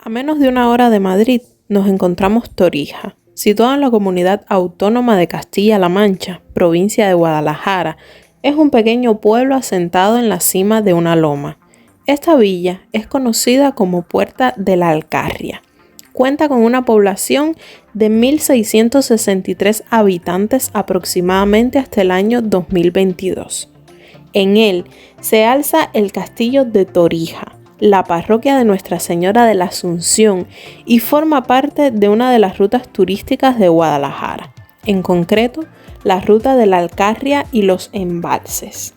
A menos de una hora de Madrid nos encontramos Torija, situada en la comunidad autónoma de Castilla-La Mancha, provincia de Guadalajara. Es un pequeño pueblo asentado en la cima de una loma. Esta villa es conocida como Puerta de la Alcarria. Cuenta con una población de 1.663 habitantes aproximadamente hasta el año 2022. En él se alza el castillo de Torija, la parroquia de Nuestra Señora de la Asunción, y forma parte de una de las rutas turísticas de Guadalajara, en concreto la ruta de la Alcarria y los embalses.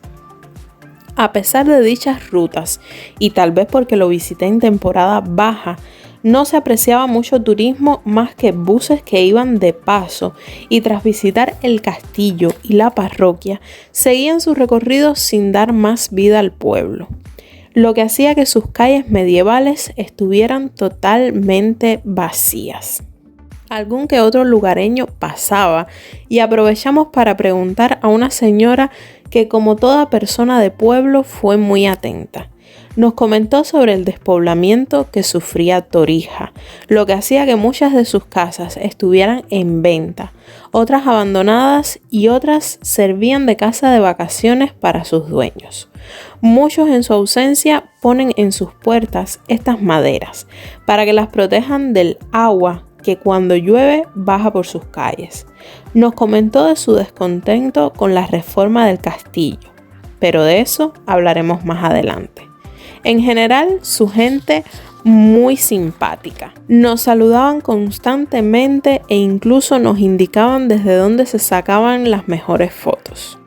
A pesar de dichas rutas, y tal vez porque lo visité en temporada baja, no se apreciaba mucho turismo más que buses que iban de paso y tras visitar el castillo y la parroquia, seguían su recorrido sin dar más vida al pueblo, lo que hacía que sus calles medievales estuvieran totalmente vacías. Algún que otro lugareño pasaba y aprovechamos para preguntar a una señora que, como toda persona de pueblo, fue muy atenta. Nos comentó sobre el despoblamiento que sufría Torija, lo que hacía que muchas de sus casas estuvieran en venta, otras abandonadas y otras servían de casa de vacaciones para sus dueños. Muchos en su ausencia ponen en sus puertas estas maderas para que las protejan del agua que cuando llueve baja por sus calles. Nos comentó de su descontento con la reforma del castillo, pero de eso hablaremos más adelante. En general, su gente muy simpática. Nos saludaban constantemente e incluso nos indicaban desde dónde se sacaban las mejores fotos.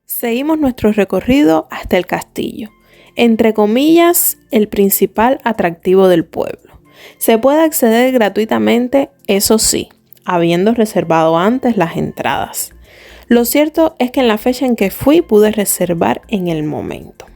Seguimos nuestro recorrido hasta el castillo, entre comillas, el principal atractivo del pueblo. Se puede acceder gratuitamente, eso sí, habiendo reservado antes las entradas. Lo cierto es que en la fecha en que fui pude reservar en el momento.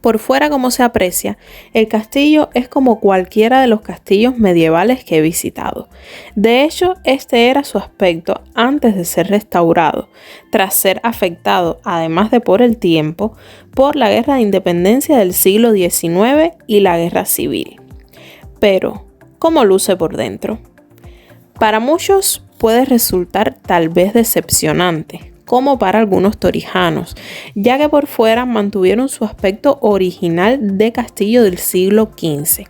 Por fuera, como se aprecia, el castillo es como cualquiera de los castillos medievales que he visitado. De hecho, este era su aspecto antes de ser restaurado, tras ser afectado, además de por el tiempo, por la Guerra de Independencia del siglo XIX y la Guerra Civil. Pero, ¿cómo luce por dentro? Para muchos puede resultar tal vez decepcionante, como para algunos torijanos, ya que por fuera mantuvieron su aspecto original de castillo del siglo XV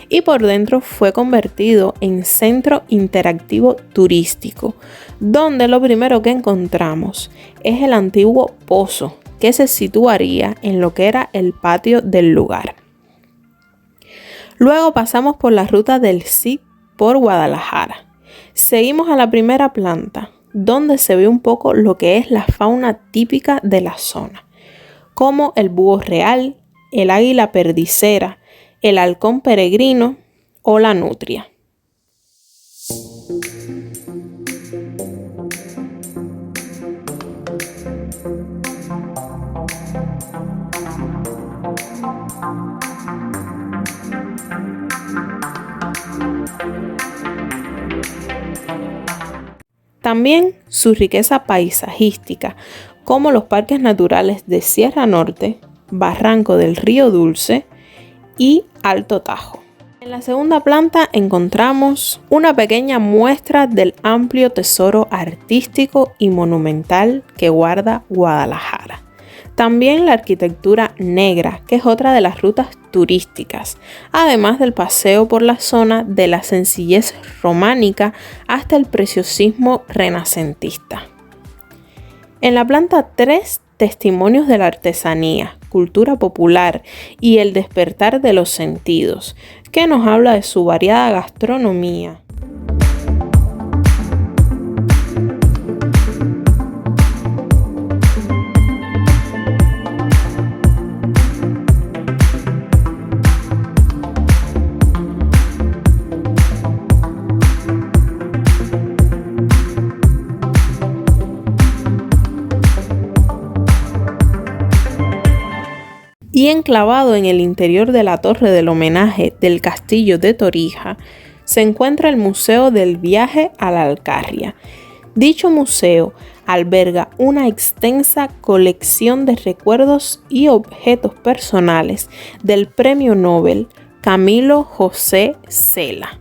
y por dentro fue convertido en centro interactivo turístico, donde lo primero que encontramos es el antiguo pozo que se situaría en lo que era el patio del lugar. Luego pasamos por la ruta del Cid por Guadalajara. Seguimos a la primera planta, donde se ve un poco lo que es la fauna típica de la zona, como el búho real, el águila perdicera, el halcón peregrino o la nutria. También su riqueza paisajística, como los parques naturales de Sierra Norte, Barranco del Río Dulce y Alto Tajo. En la segunda planta encontramos una pequeña muestra del amplio tesoro artístico y monumental que guarda Guadalajara. También la arquitectura negra, que es otra de las rutas turísticas, además del paseo por la zona de la sencillez románica hasta el preciosismo renacentista. En la planta 3, testimonios de la artesanía, cultura popular y el despertar de los sentidos, que nos habla de su variada gastronomía. Y enclavado en el interior de la torre del homenaje del castillo de Torija, se encuentra el Museo del Viaje a la Alcarria. Dicho museo alberga una extensa colección de recuerdos y objetos personales del Premio Nobel Camilo José Cela.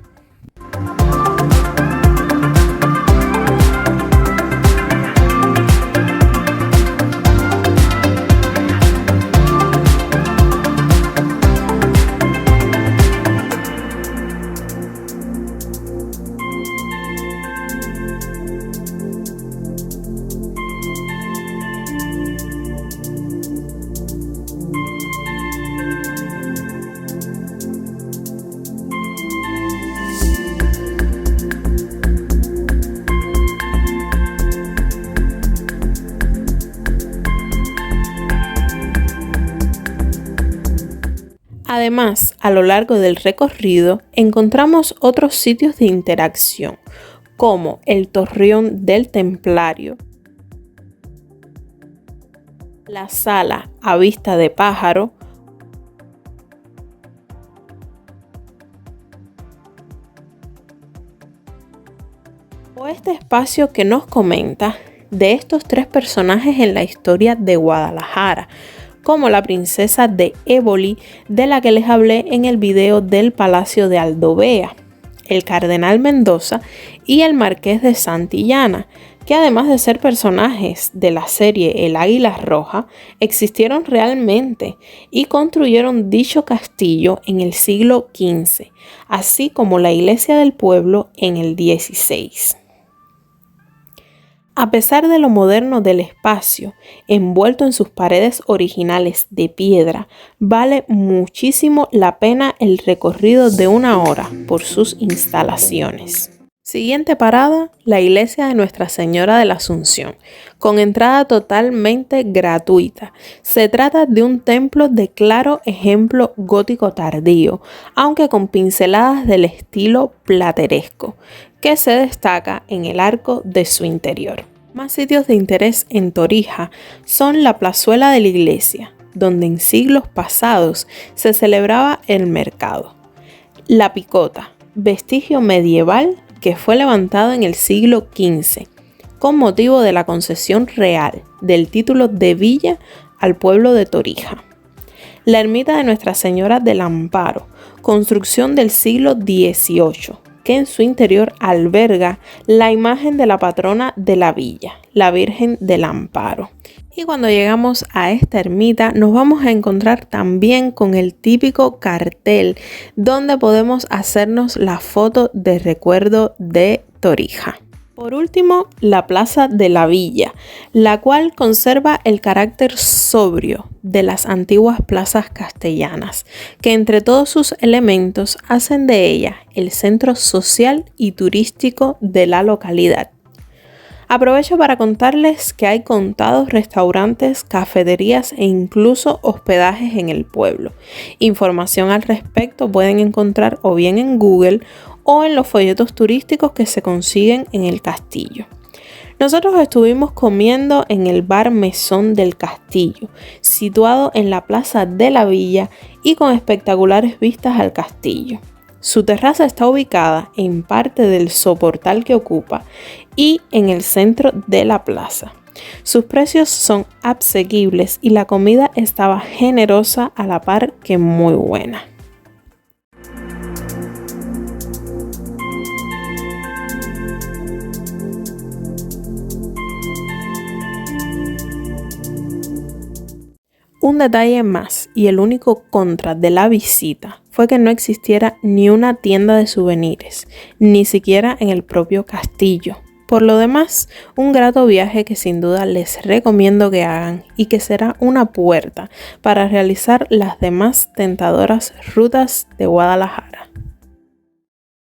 Además, a lo largo del recorrido encontramos otros sitios de interacción, como el Torreón del Templario, la Sala a Vista de Pájaro, o este espacio que nos comenta de estos tres personajes en la historia de Guadalajara, como la princesa de Éboli, de la que les hablé en el video del Palacio de Aldovea, el cardenal Mendoza y el marqués de Santillana, que además de ser personajes de la serie El Águila Roja, existieron realmente y construyeron dicho castillo en el siglo XV, así como la iglesia del pueblo en el XVI. A pesar de lo moderno del espacio, envuelto en sus paredes originales de piedra, vale muchísimo la pena el recorrido de 1 hora por sus instalaciones. Siguiente parada, la iglesia de Nuestra Señora de la Asunción, con entrada totalmente gratuita. Se trata de un templo de claro ejemplo gótico tardío, aunque con pinceladas del estilo plateresco, que se destaca en el arco de su interior. Más sitios de interés en Torija son la plazuela de la iglesia, donde en siglos pasados se celebraba el mercado. La Picota, vestigio medieval que fue levantado en el siglo XV, con motivo de la concesión real del título de villa al pueblo de Torija. La ermita de Nuestra Señora del Amparo, construcción del siglo XVIII, que en su interior alberga la imagen de la patrona de la villa, la Virgen del Amparo. Y cuando llegamos a esta ermita nos vamos a encontrar también con el típico cartel donde podemos hacernos la foto de recuerdo de Torija. Por último, la Plaza de la Villa, la cual conserva el carácter sobrio de las antiguas plazas castellanas, que entre todos sus elementos hacen de ella el centro social y turístico de la localidad. Aprovecho para contarles que hay contados restaurantes, cafeterías e incluso hospedajes en el pueblo. Información al respecto pueden encontrar o bien en Google o en los folletos turísticos que se consiguen en el castillo. Nosotros estuvimos comiendo en el bar Mesón del Castillo, situado en la plaza de la villa y con espectaculares vistas al castillo. Su terraza está ubicada en parte del soportal que ocupa y en el centro de la plaza. Sus precios son asequibles y la comida estaba generosa a la par que muy buena. Un detalle más y el único contra de la visita fue que no existiera ni una tienda de souvenirs, ni siquiera en el propio castillo. Por lo demás, un grato viaje que sin duda les recomiendo que hagan y que será una puerta para realizar las demás tentadoras rutas de Guadalajara.